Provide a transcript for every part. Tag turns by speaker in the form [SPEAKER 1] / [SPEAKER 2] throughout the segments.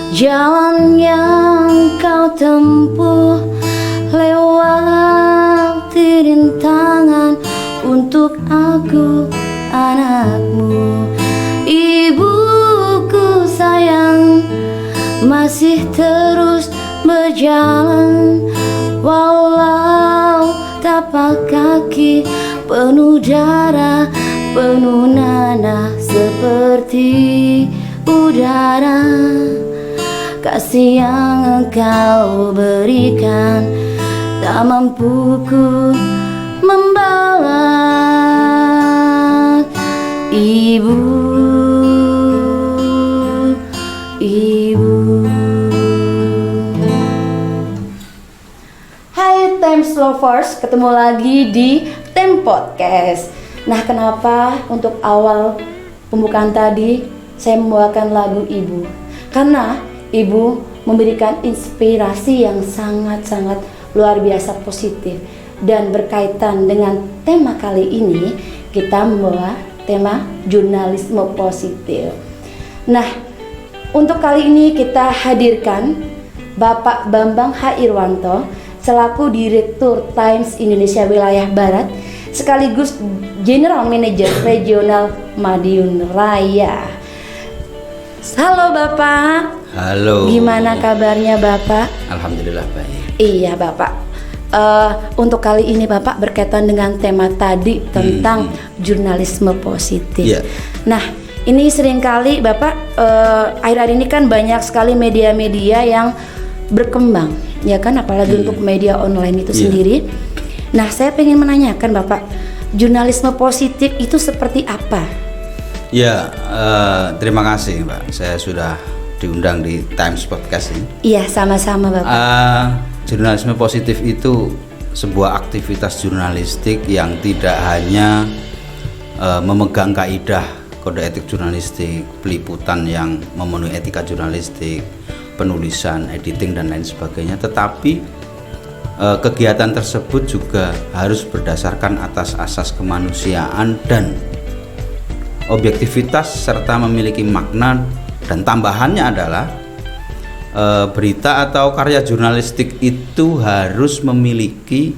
[SPEAKER 1] Jalan yang kau tempuh lewati rintangan untuk aku anakmu. Ibuku sayang, masih terus berjalan walau tapak kaki penuh darah, penuh nanah seperti udara. Kasih yang engkau berikan tak mampu ku membalas. Ibu, ibu. Hai Times Lovers, ketemu lagi di Time Podcast. Nah, kenapa untuk awal pembukaan tadi saya membawakan lagu Ibu? Karena Ibu memberikan inspirasi yang sangat-sangat luar biasa positif. Dan berkaitan dengan tema kali ini, kita membawa tema jurnalisme positif. Nah, untuk kali ini kita hadirkan Bapak Bambang H. Irwanto selaku Direktur Times Indonesia Wilayah Barat sekaligus General Manager Regional Madiun Raya. Halo Bapak.
[SPEAKER 2] Halo.
[SPEAKER 1] Gimana kabarnya Bapak?
[SPEAKER 2] Alhamdulillah baik.
[SPEAKER 1] Iya Bapak. Untuk kali ini Bapak berkaitan dengan tema tadi tentang jurnalisme positif.
[SPEAKER 2] Yeah.
[SPEAKER 1] Nah, ini seringkali Bapak akhir-akhir ini kan banyak sekali media-media yang berkembang, ya kan, apalagi untuk media online itu sendiri. Nah, saya ingin menanyakan Bapak, jurnalisme positif itu seperti apa?
[SPEAKER 2] Ya, terima kasih Mbak. Saya sudah diundang di Times Podcast ini.
[SPEAKER 1] Iya, sama-sama Bapak.
[SPEAKER 2] Jurnalisme positif itu sebuah aktivitas jurnalistik yang tidak hanya memegang kaidah kode etik jurnalistik, peliputan yang memenuhi etika jurnalistik, penulisan, editing dan lain sebagainya, tetapi kegiatan tersebut juga harus berdasarkan atas asas kemanusiaan dan objektivitas serta memiliki makna. Dan tambahannya adalah berita atau karya jurnalistik itu harus memiliki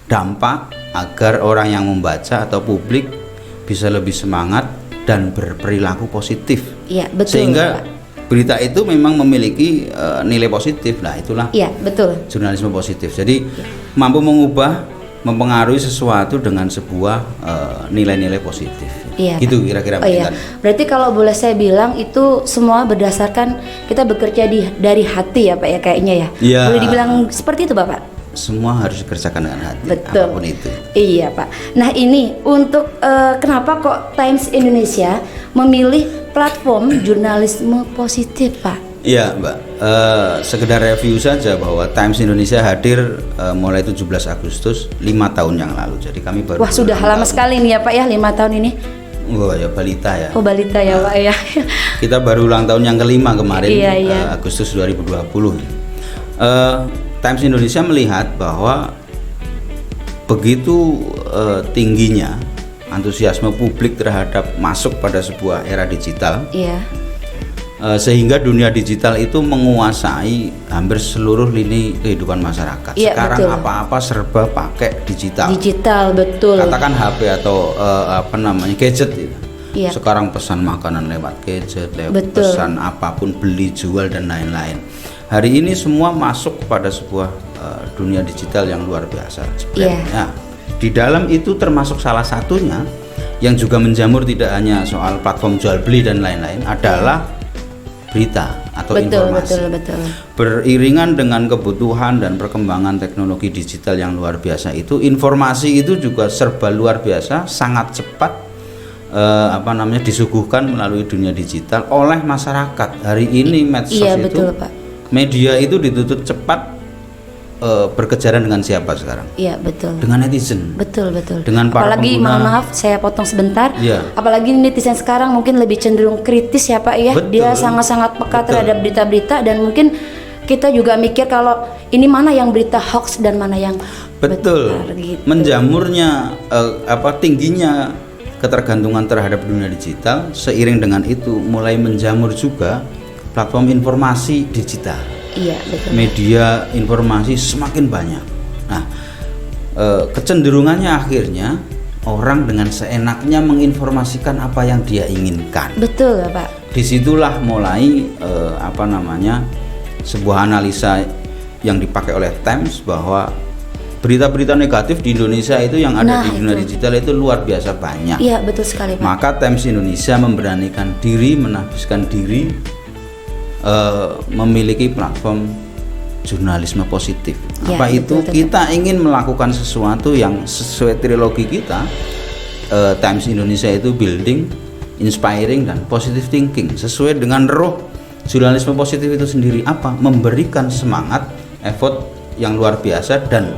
[SPEAKER 2] dampak agar orang yang membaca atau publik bisa lebih semangat dan berperilaku positif.
[SPEAKER 1] Iya, betul.
[SPEAKER 2] Sehingga berita itu memang memiliki nilai positif. Nah, itulah
[SPEAKER 1] betul.
[SPEAKER 2] Jurnalisme positif. Jadi mampu mengubah, mempengaruhi sesuatu dengan sebuah nilai-nilai positif.
[SPEAKER 1] Iya.
[SPEAKER 2] Gitu kira-kira.
[SPEAKER 1] Berarti kalau boleh saya bilang itu semua berdasarkan kita bekerja dari hati ya Pak ya kayaknya ya.
[SPEAKER 2] Iya.
[SPEAKER 1] Boleh dibilang seperti itu Bapak?
[SPEAKER 2] Semua harus dikerjakan dengan hati.
[SPEAKER 1] Betul.
[SPEAKER 2] Apapun itu.
[SPEAKER 1] Iya Pak. Nah ini untuk kenapa kok Times Indonesia memilih platform jurnalisme positif Pak?
[SPEAKER 2] Iya Mbak, sekedar review saja bahwa Times Indonesia hadir mulai 17 Agustus 5 tahun yang lalu. Jadi kami baru.
[SPEAKER 1] Wah sudah lama sekali nih ya Pak ya, 5 tahun ini.
[SPEAKER 2] Oh ya, balita ya.
[SPEAKER 1] Oh balita ya Pak ya.
[SPEAKER 2] Kita baru ulang tahun yang kelima kemarin,
[SPEAKER 1] Iya.
[SPEAKER 2] Agustus 2020. Times Indonesia melihat bahwa begitu tingginya antusiasme publik terhadap masuk pada sebuah era digital.
[SPEAKER 1] Iya.
[SPEAKER 2] Sehingga dunia digital itu menguasai hampir seluruh lini kehidupan masyarakat.
[SPEAKER 1] Iya,
[SPEAKER 2] sekarang
[SPEAKER 1] betul.
[SPEAKER 2] apa-apa serba pakai digital.
[SPEAKER 1] Digital, betul.
[SPEAKER 2] Katakan HP atau gadget gitu.
[SPEAKER 1] Iya.
[SPEAKER 2] Sekarang pesan makanan lewat gadget, lewat
[SPEAKER 1] Betul.
[SPEAKER 2] pesan apapun, beli jual dan lain-lain. Hari ini semua masuk kepada sebuah dunia digital yang luar biasa. Sebenarnya di dalam itu termasuk salah satunya yang juga menjamur tidak hanya soal platform jual beli dan lain-lain adalah berita atau informasi.
[SPEAKER 1] Betul.
[SPEAKER 2] Beriringan dengan kebutuhan dan perkembangan teknologi digital yang luar biasa itu, informasi itu juga serba luar biasa, sangat cepat disuguhkan melalui dunia digital oleh masyarakat. Hari ini medsos
[SPEAKER 1] betul, Pak.
[SPEAKER 2] Media itu dituntut cepat berkejaran dengan siapa sekarang?
[SPEAKER 1] Iya betul.
[SPEAKER 2] Dengan netizen.
[SPEAKER 1] Betul.
[SPEAKER 2] Dengan para
[SPEAKER 1] apalagi
[SPEAKER 2] pengguna.
[SPEAKER 1] mohon maaf saya potong sebentar.
[SPEAKER 2] Iya.
[SPEAKER 1] Apalagi netizen sekarang mungkin lebih cenderung kritis ya Pak ya.
[SPEAKER 2] Betul.
[SPEAKER 1] Dia sangat-sangat peka
[SPEAKER 2] Betul.
[SPEAKER 1] terhadap berita-berita dan mungkin kita juga mikir kalau ini mana yang berita hoax dan mana yang
[SPEAKER 2] betul.
[SPEAKER 1] benar, gitu.
[SPEAKER 2] Menjamurnya tingginya ketergantungan terhadap dunia digital, seiring dengan itu mulai menjamur juga platform informasi digital.
[SPEAKER 1] Iya, betul.
[SPEAKER 2] Media informasi semakin banyak. Nah, kecenderungannya akhirnya orang dengan seenaknya menginformasikan apa yang dia inginkan.
[SPEAKER 1] Betul ya Pak.
[SPEAKER 2] Disitulah mulai sebuah analisa yang dipakai oleh Times bahwa berita-berita negatif di Indonesia itu yang ada di dunia digital itu luar biasa banyak.
[SPEAKER 1] Iya, betul sekali Pak.
[SPEAKER 2] Maka Times Indonesia memberanikan diri, menafsirkan diri memiliki platform jurnalisme positif.
[SPEAKER 1] Ya,
[SPEAKER 2] Apa itu?
[SPEAKER 1] betul.
[SPEAKER 2] Kita ingin melakukan sesuatu yang sesuai trilogi kita. Times Indonesia itu building, inspiring, dan positive thinking. Sesuai dengan roh jurnalisme positif itu sendiri, apa? Memberikan semangat, effort yang luar biasa, dan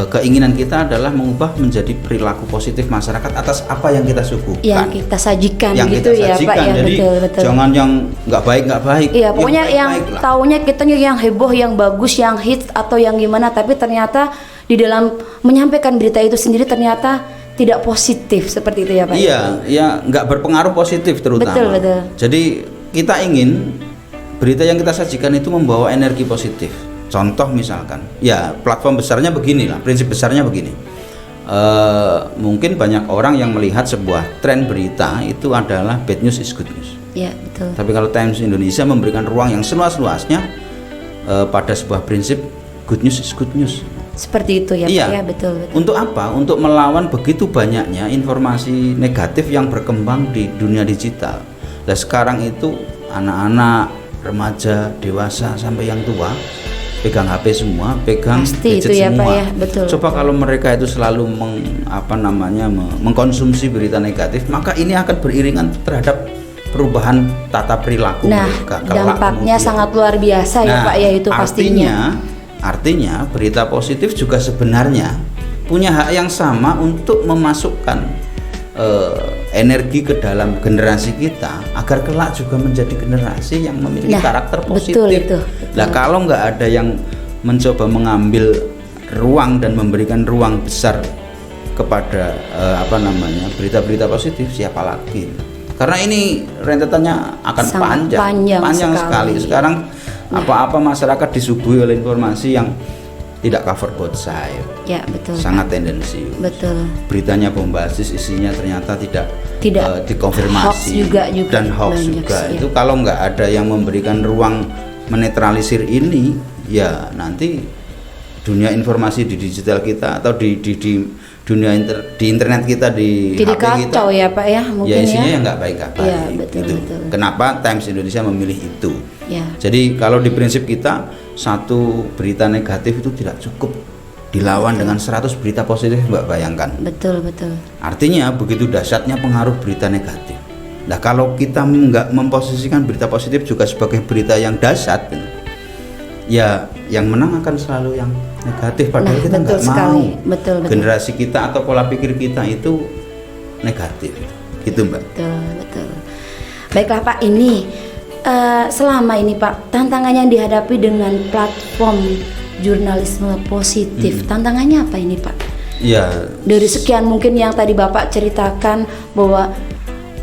[SPEAKER 2] keinginan kita adalah mengubah menjadi perilaku positif masyarakat atas apa yang kita suguhkan,
[SPEAKER 1] yang kita sajikan
[SPEAKER 2] yang
[SPEAKER 1] gitu
[SPEAKER 2] kita
[SPEAKER 1] ya
[SPEAKER 2] sajikan.
[SPEAKER 1] Pak ya.
[SPEAKER 2] Jadi
[SPEAKER 1] betul.
[SPEAKER 2] jangan yang nggak baik.
[SPEAKER 1] Iya, pokoknya yang
[SPEAKER 2] baik-baik lah.
[SPEAKER 1] taunya kita yang heboh, yang bagus, yang hits atau yang gimana, tapi ternyata di dalam menyampaikan berita itu sendiri ternyata tidak positif seperti itu ya Pak.
[SPEAKER 2] Iya, ya nggak berpengaruh positif terutama.
[SPEAKER 1] Betul.
[SPEAKER 2] Jadi kita ingin berita yang kita sajikan itu membawa energi positif. Contoh misalkan, ya platform besarnya beginilah, prinsip besarnya begini. Mungkin banyak orang yang melihat sebuah tren berita itu adalah bad news is good news.
[SPEAKER 1] Iya, betul.
[SPEAKER 2] Tapi kalau Times Indonesia memberikan ruang yang seluas-luasnya pada sebuah prinsip good news is good news.
[SPEAKER 1] Seperti itu ya
[SPEAKER 2] Iya.
[SPEAKER 1] Pak ya, betul.
[SPEAKER 2] Untuk apa? Untuk melawan begitu banyaknya informasi negatif yang berkembang di dunia digital. Dan sekarang itu anak-anak, remaja, dewasa sampai yang tua pegang HP semua, pegang
[SPEAKER 1] Pasti
[SPEAKER 2] gadget
[SPEAKER 1] itu ya,
[SPEAKER 2] semua.
[SPEAKER 1] Pak ya, betul.
[SPEAKER 2] Coba kalau mereka itu selalu mengkonsumsi berita negatif, maka ini akan beriringan terhadap perubahan tata perilaku
[SPEAKER 1] Nah,
[SPEAKER 2] mereka.
[SPEAKER 1] dampaknya sangat luar biasa ya Pak ya, itu pastinya.
[SPEAKER 2] Artinya berita positif juga sebenarnya punya hak yang sama untuk memasukkan energi ke dalam generasi kita agar kelak juga menjadi generasi yang memiliki karakter positif.
[SPEAKER 1] Betul.
[SPEAKER 2] Nah, kalau nggak ada yang mencoba mengambil ruang dan memberikan ruang besar kepada berita-berita positif, siapa lagi? Karena ini rentetannya akan
[SPEAKER 1] Sangat
[SPEAKER 2] panjang sekali. Sekarang apa-apa masyarakat disuguhi oleh informasi yang tidak cover both side.
[SPEAKER 1] Ya, betul.
[SPEAKER 2] Sangat tendensius.
[SPEAKER 1] Betul.
[SPEAKER 2] Beritanya bombastis, isinya ternyata tidak dikonfirmasi
[SPEAKER 1] hoax juga
[SPEAKER 2] dan hoax juga.
[SPEAKER 1] ya.
[SPEAKER 2] Itu kalau nggak ada yang memberikan ruang menetralisir ini, ya nanti dunia informasi di digital kita atau di dunia di internet kita, di
[SPEAKER 1] Jadi
[SPEAKER 2] HP kita,
[SPEAKER 1] kacau ya Pak ya, mungkin
[SPEAKER 2] ya isinya ya nggak baik.
[SPEAKER 1] Ya, betul.
[SPEAKER 2] Kenapa Times Indonesia memilih itu?
[SPEAKER 1] Ya.
[SPEAKER 2] Jadi kalau di prinsip kita, satu berita negatif itu tidak cukup dilawan dengan 100 berita positif, Mbak, bayangkan.
[SPEAKER 1] Betul.
[SPEAKER 2] Artinya begitu dahsyatnya pengaruh berita negatif. Nah, kalau kita nggak memposisikan berita positif juga sebagai berita yang dahsyat, ya yang menang akan selalu yang negatif. Padahal kita nggak mau
[SPEAKER 1] betul.
[SPEAKER 2] generasi kita atau pola pikir kita itu negatif, gitu Mbak.
[SPEAKER 1] Betul. Baiklah Pak, ini selama ini Pak, tantangan yang dihadapi dengan platform jurnalisme positif, tantangannya apa ini Pak?
[SPEAKER 2] Ya,
[SPEAKER 1] dari sekian mungkin yang tadi Bapak ceritakan bahwa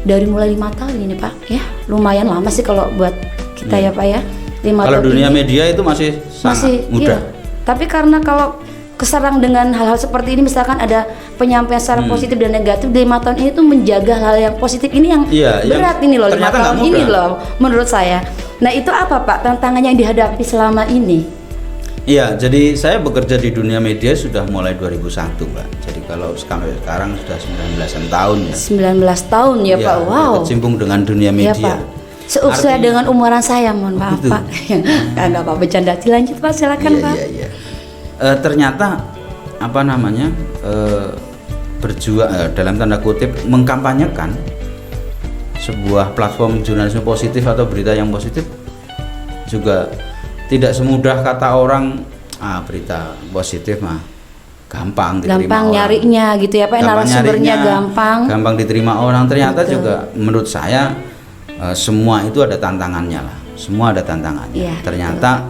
[SPEAKER 1] dari mulai 5 tahun ini Pak, ya lumayan lama sih kalau buat kita ya Pak ya. 5
[SPEAKER 2] kalau
[SPEAKER 1] tahun
[SPEAKER 2] dunia
[SPEAKER 1] ini
[SPEAKER 2] media itu masih sangat muda.
[SPEAKER 1] iya. Tapi karena kalau keserang dengan hal-hal seperti ini, misalkan ada penyampaian secara positif dan negatif, di 5 tahun ini tuh menjaga hal yang positif ini yang berat ini loh, 5
[SPEAKER 2] ternyata
[SPEAKER 1] tahun ini loh menurut saya. Nah, itu apa Pak tantangan yang dihadapi selama ini?
[SPEAKER 2] Iya, jadi saya bekerja di dunia media sudah mulai 2001 Mbak. Jadi kalau sekarang sudah 19 tahun ya.
[SPEAKER 1] 19 tahun ya Pak, wow.
[SPEAKER 2] Berkecimpung dengan dunia
[SPEAKER 1] Iya,
[SPEAKER 2] media.
[SPEAKER 1] Pak. Seusia dengan umuran saya, mohon maaf Pak. Enggak apa-apa, bercanda. Dilanjut Pak, silakan Pak.
[SPEAKER 2] Iya. Ternyata berjuang dalam tanda kutip mengkampanyekan sebuah platform jurnalisme positif atau berita yang positif juga tidak semudah kata orang. Berita positif mah gampang diterima orang.
[SPEAKER 1] Nyarinya gitu ya Pak, narasumbernya
[SPEAKER 2] gampang diterima orang. Ternyata juga menurut saya semua itu ada tantangannya lah. Semua ada tantangannya.
[SPEAKER 1] Ya,
[SPEAKER 2] ternyata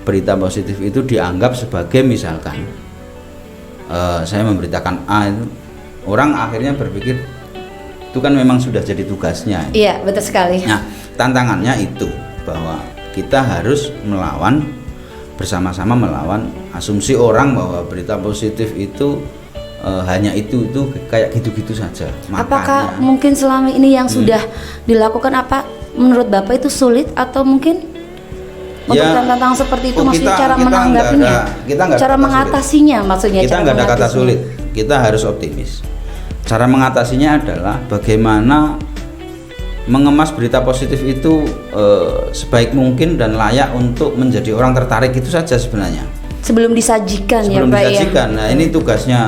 [SPEAKER 2] berita positif itu dianggap sebagai misalkan saya memberitakan A, itu orang akhirnya berpikir itu kan memang sudah jadi tugasnya.
[SPEAKER 1] Iya, betul sekali.
[SPEAKER 2] Nah, tantangannya itu bahwa kita harus bersama-sama melawan asumsi orang bahwa berita positif itu hanya itu kayak gitu-gitu saja.
[SPEAKER 1] Apakah mungkin selama ini yang sudah dilakukan apa menurut Bapak itu sulit atau mungkin untuk tantangan seperti itu maksudnya cara menanggapinya, cara mengatasinya maksudnya?
[SPEAKER 2] Kita nggak ada kata sulit, kita harus optimis. Cara mengatasinya adalah bagaimana mengemas berita positif itu sebaik mungkin dan layak untuk menjadi orang tertarik, itu saja sebenarnya.
[SPEAKER 1] Sebelum disajikan
[SPEAKER 2] sebelum
[SPEAKER 1] ya Pak
[SPEAKER 2] disajikan.
[SPEAKER 1] ya.
[SPEAKER 2] Nah ini tugasnya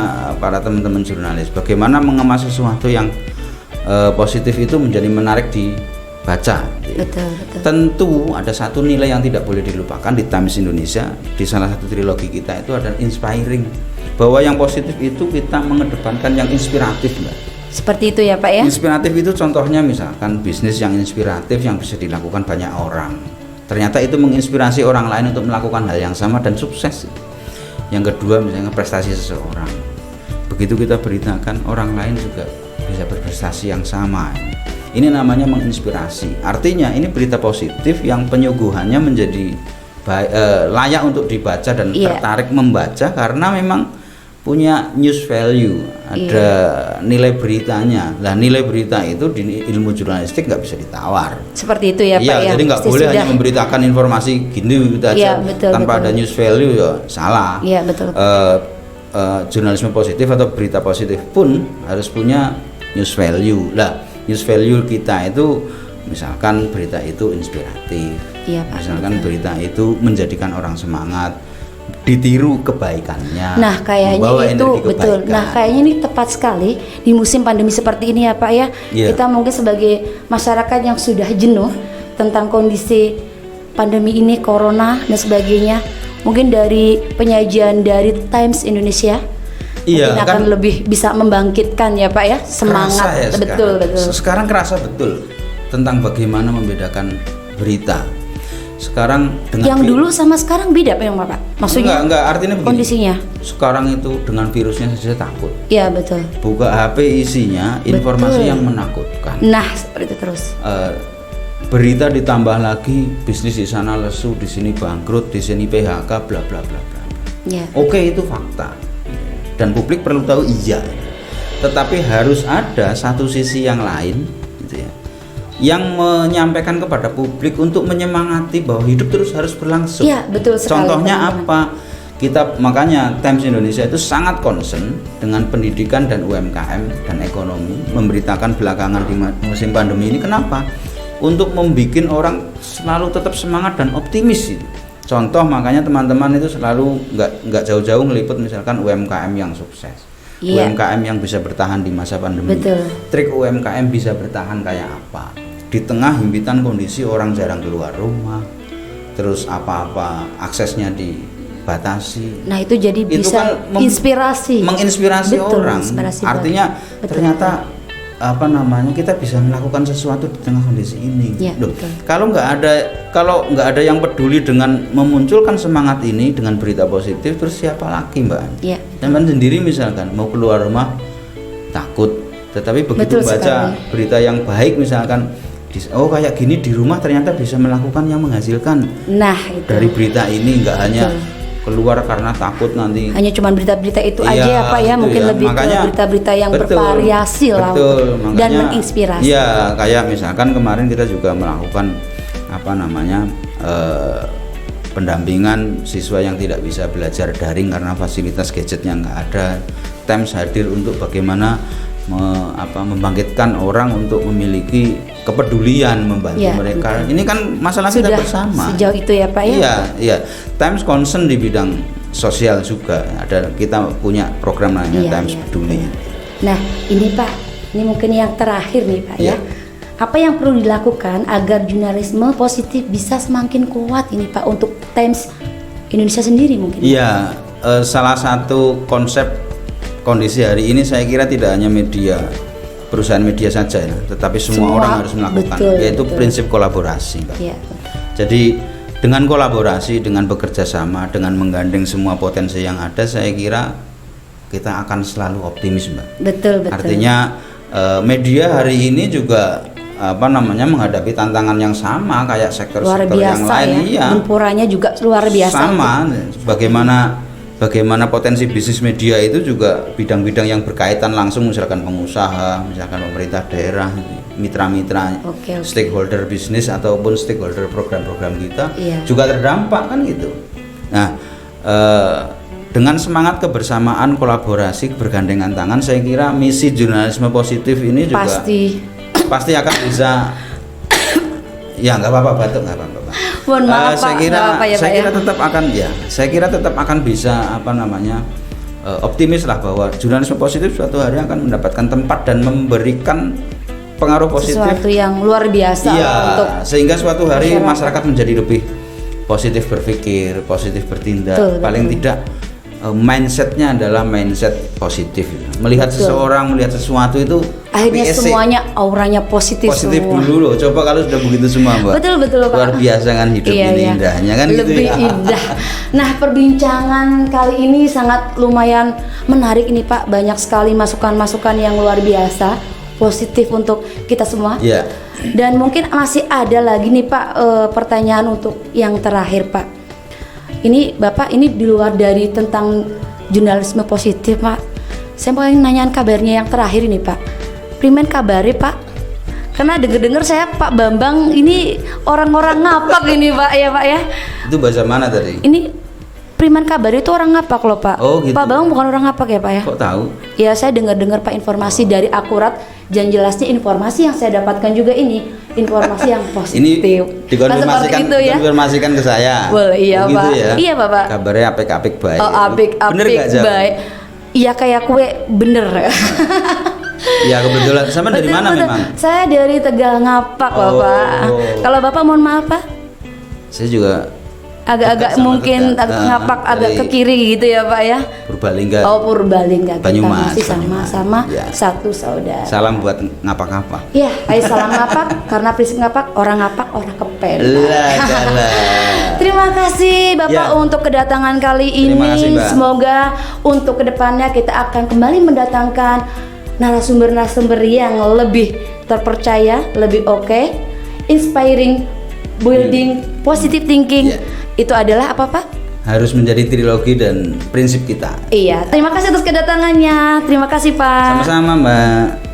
[SPEAKER 2] para teman-teman jurnalis, bagaimana mengemas sesuatu yang positif itu menjadi menarik dibaca.
[SPEAKER 1] Betul.
[SPEAKER 2] Tentu ada satu nilai yang tidak boleh dilupakan di Times Indonesia, di salah satu trilogi kita itu ada inspiring, bahwa yang positif itu kita mengedepankan yang inspiratif, Mbak.
[SPEAKER 1] Seperti itu ya Pak ya.
[SPEAKER 2] Inspiratif itu contohnya misalkan bisnis yang inspiratif yang bisa dilakukan banyak orang, ternyata itu menginspirasi orang lain untuk melakukan hal yang sama dan sukses. Yang kedua misalnya prestasi seseorang, begitu kita beritakan orang lain juga bisa berprestasi yang sama. Ini namanya menginspirasi. Artinya ini berita positif yang penyuguhannya menjadi layak untuk dibaca dan tertarik membaca karena memang punya news value, ada nilai beritanya. Nah nilai berita itu di ilmu jurnalistik nggak bisa ditawar.
[SPEAKER 1] Seperti itu ya Pak ya.
[SPEAKER 2] Jadi nggak boleh hanya memberitakan informasi gini gitu aja tanpa ada news value, ya salah.
[SPEAKER 1] Iya betul.
[SPEAKER 2] Jurnalisme positif atau berita positif pun harus punya news value. Lah news value kita itu misalkan berita itu inspiratif, misalkan berita itu menjadikan orang semangat, ditiru kebaikannya.
[SPEAKER 1] Nah kayaknya itu betul. Nah kayaknya ini tepat sekali di musim pandemi seperti ini ya Pak ya. Kita mungkin sebagai masyarakat yang sudah jenuh tentang kondisi pandemi ini, corona dan sebagainya, mungkin dari penyajian dari Times Indonesia mungkin akan lebih bisa membangkitkan ya Pak ya semangat.
[SPEAKER 2] Ya, betul. Sekarang kerasa betul tentang bagaimana membedakan berita. Sekarang dengan
[SPEAKER 1] yang dulu sama sekarang beda Pak? Maksudnya
[SPEAKER 2] enggak artinya begini,
[SPEAKER 1] kondisinya
[SPEAKER 2] sekarang itu dengan virusnya saja takut.
[SPEAKER 1] Iya betul.
[SPEAKER 2] Buka HP isinya informasi yang menakutkan.
[SPEAKER 1] Nah seperti itu terus.
[SPEAKER 2] Berita ditambah lagi bisnis di sana lesu, di sini bangkrut, di sini PHK, bla bla bla bla. Oke, itu fakta dan publik perlu tahu tetapi harus ada satu sisi yang lain gitu ya, yang menyampaikan kepada publik untuk menyemangati bahwa hidup terus harus berlangsung.
[SPEAKER 1] Iya betul sekali.
[SPEAKER 2] Contohnya apa? Makanya Times Indonesia itu sangat concern dengan pendidikan dan UMKM dan ekonomi, memberitakan belakangan di musim pandemi ini. Kenapa? Untuk membuat orang selalu tetap semangat dan optimis. Contoh makanya teman-teman itu selalu nggak jauh-jauh ngeliput misalkan UMKM yang sukses, UMKM yang bisa bertahan di masa pandemi. Trik UMKM bisa bertahan kayak apa? Di tengah himpitan kondisi orang jarang keluar rumah, terus apa-apa aksesnya dibatasi.
[SPEAKER 1] Nah itu jadi itu bisa kan menginspirasi
[SPEAKER 2] orang. Artinya ternyata kita bisa melakukan sesuatu di tengah kondisi ini. Kalau nggak ada yang peduli dengan memunculkan semangat ini dengan berita positif, terus siapa lagi Mbak? Teman sendiri misalkan mau keluar rumah takut, tetapi begitu baca berita yang baik misalkan, kayak gini di rumah ternyata bisa melakukan yang menghasilkan.
[SPEAKER 1] Nah itu.
[SPEAKER 2] Dari berita ini nggak hanya keluar karena takut nanti
[SPEAKER 1] hanya cuma berita-berita itu aja ya Pak ya, mungkin lebih ke berita-berita yang bervariasi lah dan menginspirasi.
[SPEAKER 2] Iya, kayak misalkan kemarin kita juga melakukan pendampingan siswa yang tidak bisa belajar daring karena fasilitas gadgetnya nggak ada. Times hadir untuk bagaimana membangkitkan orang untuk memiliki kepedulian membantu mereka. Betul. Ini kan masalah kita bersama.
[SPEAKER 1] Sejauh itu ya Pak ya.
[SPEAKER 2] Iya. Times concern di bidang sosial juga. Kita punya program namanya Times Peduli.
[SPEAKER 1] Nah, ini Pak, ini mungkin yang terakhir nih Pak ya. Apa yang perlu dilakukan agar jurnalisme positif bisa semakin kuat ini Pak untuk Times Indonesia sendiri mungkin?
[SPEAKER 2] Iya, salah satu konsep kondisi hari ini saya kira tidak hanya perusahaan media saja ya, tetapi semua orang harus melakukan, yaitu prinsip kolaborasi, Mbak. Jadi dengan kolaborasi, dengan bekerja sama, dengan menggandeng semua potensi yang ada, saya kira kita akan selalu optimis, Mbak.
[SPEAKER 1] Betul.
[SPEAKER 2] Artinya media hari ini juga menghadapi tantangan yang sama kayak
[SPEAKER 1] Luar
[SPEAKER 2] sektor-sektor yang
[SPEAKER 1] biasa
[SPEAKER 2] lain.
[SPEAKER 1] ya.
[SPEAKER 2] Iya.
[SPEAKER 1] Gempurannya juga luar biasa.
[SPEAKER 2] Sama. Bagaimana potensi bisnis media itu juga bidang-bidang yang berkaitan langsung, misalkan pengusaha, misalkan pemerintah daerah, mitra-mitra,
[SPEAKER 1] Oke.
[SPEAKER 2] stakeholder bisnis ataupun stakeholder program-program kita
[SPEAKER 1] Iya.
[SPEAKER 2] juga terdampak kan gitu. Nah, dengan semangat kebersamaan, kolaborasi, bergandengan tangan, saya kira misi jurnalisme positif ini juga pasti akan bisa. Ya nggak apa-apa, batuk nggak apa-apa.
[SPEAKER 1] Mohon maaf,
[SPEAKER 2] saya
[SPEAKER 1] Pak.
[SPEAKER 2] kira,
[SPEAKER 1] Nggak apa-apa ya,
[SPEAKER 2] saya
[SPEAKER 1] Pak,
[SPEAKER 2] kira
[SPEAKER 1] ya.
[SPEAKER 2] tetap akan bisa optimis lah bahwa jurnalisme positif suatu hari akan mendapatkan tempat dan memberikan pengaruh positif.
[SPEAKER 1] Sesuatu yang luar biasa
[SPEAKER 2] Iya,
[SPEAKER 1] untuk
[SPEAKER 2] sehingga suatu hari
[SPEAKER 1] masyarakat.
[SPEAKER 2] masyarakat menjadi lebih positif berpikir, positif bertindak.
[SPEAKER 1] Betul,
[SPEAKER 2] Paling
[SPEAKER 1] betul.
[SPEAKER 2] tidak mindsetnya adalah mindset positif. Melihat
[SPEAKER 1] Betul.
[SPEAKER 2] seseorang, melihat sesuatu itu
[SPEAKER 1] akhirnya
[SPEAKER 2] PSC.
[SPEAKER 1] semuanya auranya positif semua.
[SPEAKER 2] Dulu loh. Coba kalau sudah begitu semua, Mbak.
[SPEAKER 1] Betul, Pak.
[SPEAKER 2] Luar biasa kan hidup
[SPEAKER 1] Iya,
[SPEAKER 2] ini
[SPEAKER 1] iya.
[SPEAKER 2] indahnya kan
[SPEAKER 1] Lebih
[SPEAKER 2] gitu ya.
[SPEAKER 1] indah. Nah, perbincangan kali ini sangat lumayan menarik ini Pak. Banyak sekali masukan-masukan yang luar biasa, positif untuk kita semua.
[SPEAKER 2] Iya.
[SPEAKER 1] Dan mungkin masih ada lagi nih Pak pertanyaan untuk yang terakhir Pak. Ini Bapak ini di luar dari tentang jurnalisme positif Pak. Saya mau nanyain kabarnya yang terakhir ini Pak. Primen kabari Pak? Karena denger-denger saya Pak Bambang ini orang-orang ngapak ini Pak ya Pak ya.
[SPEAKER 2] Itu bahasa mana tadi?
[SPEAKER 1] Ini primen kabari itu orang ngapak loh Pak.
[SPEAKER 2] Oh, gitu.
[SPEAKER 1] Pak Bambang bukan orang ngapak ya Pak ya?
[SPEAKER 2] Kok tahu?
[SPEAKER 1] Ya saya dengar-dengar Pak informasi dari akurat dan jelasnya informasi yang saya dapatkan juga ini informasi yang
[SPEAKER 2] Ini
[SPEAKER 1] positif.
[SPEAKER 2] dikonfirmasikan,
[SPEAKER 1] Kan seperti itu ya.
[SPEAKER 2] dikonfirmasikan ke saya.
[SPEAKER 1] Boleh, iya,
[SPEAKER 2] Begitu
[SPEAKER 1] Pak.
[SPEAKER 2] Ya?
[SPEAKER 1] Iya, Pak.
[SPEAKER 2] Kabarnya apik-apik baik.
[SPEAKER 1] Oh, apik
[SPEAKER 2] Bener nggak, Jam?
[SPEAKER 1] baik. Iya kayak kue bener.
[SPEAKER 2] Ya kebetulan. Sama dari
[SPEAKER 1] Betul,
[SPEAKER 2] mana
[SPEAKER 1] betul.
[SPEAKER 2] memang?
[SPEAKER 1] Saya dari Tegal Ngapak
[SPEAKER 2] Oh.
[SPEAKER 1] Bapak. Kalau Bapak mohon maaf Pak,
[SPEAKER 2] Saya juga
[SPEAKER 1] agak-agak
[SPEAKER 2] Dekat sama
[SPEAKER 1] mungkin
[SPEAKER 2] Tegal.
[SPEAKER 1] ngapak agak
[SPEAKER 2] Dari
[SPEAKER 1] ke kiri gitu ya Pak ya.
[SPEAKER 2] Purbalingga.
[SPEAKER 1] Oh Purbalingga kita
[SPEAKER 2] Banyumas,
[SPEAKER 1] masih
[SPEAKER 2] Banyumas.
[SPEAKER 1] sama-sama
[SPEAKER 2] Ya.
[SPEAKER 1] satu saudara.
[SPEAKER 2] Salam buat ngapak-ngapak.
[SPEAKER 1] Iya, ayo salam ngapak karena prinsip ngapak orang kepen.
[SPEAKER 2] Lah.
[SPEAKER 1] Terima kasih Bapak
[SPEAKER 2] Ya.
[SPEAKER 1] untuk kedatangan kali ini.
[SPEAKER 2] Terima kasih, Mbak.
[SPEAKER 1] Semoga untuk kedepannya kita akan kembali mendatangkan narasumber-narasumber yang lebih terpercaya, lebih oke, inspiring, building, positive thinking.
[SPEAKER 2] Ya.
[SPEAKER 1] Itu adalah apa Pak?
[SPEAKER 2] Harus menjadi trilogi dan prinsip kita.
[SPEAKER 1] Iya, terima kasih atas kedatangannya. Terima kasih Pak.
[SPEAKER 2] Sama-sama, Mbak.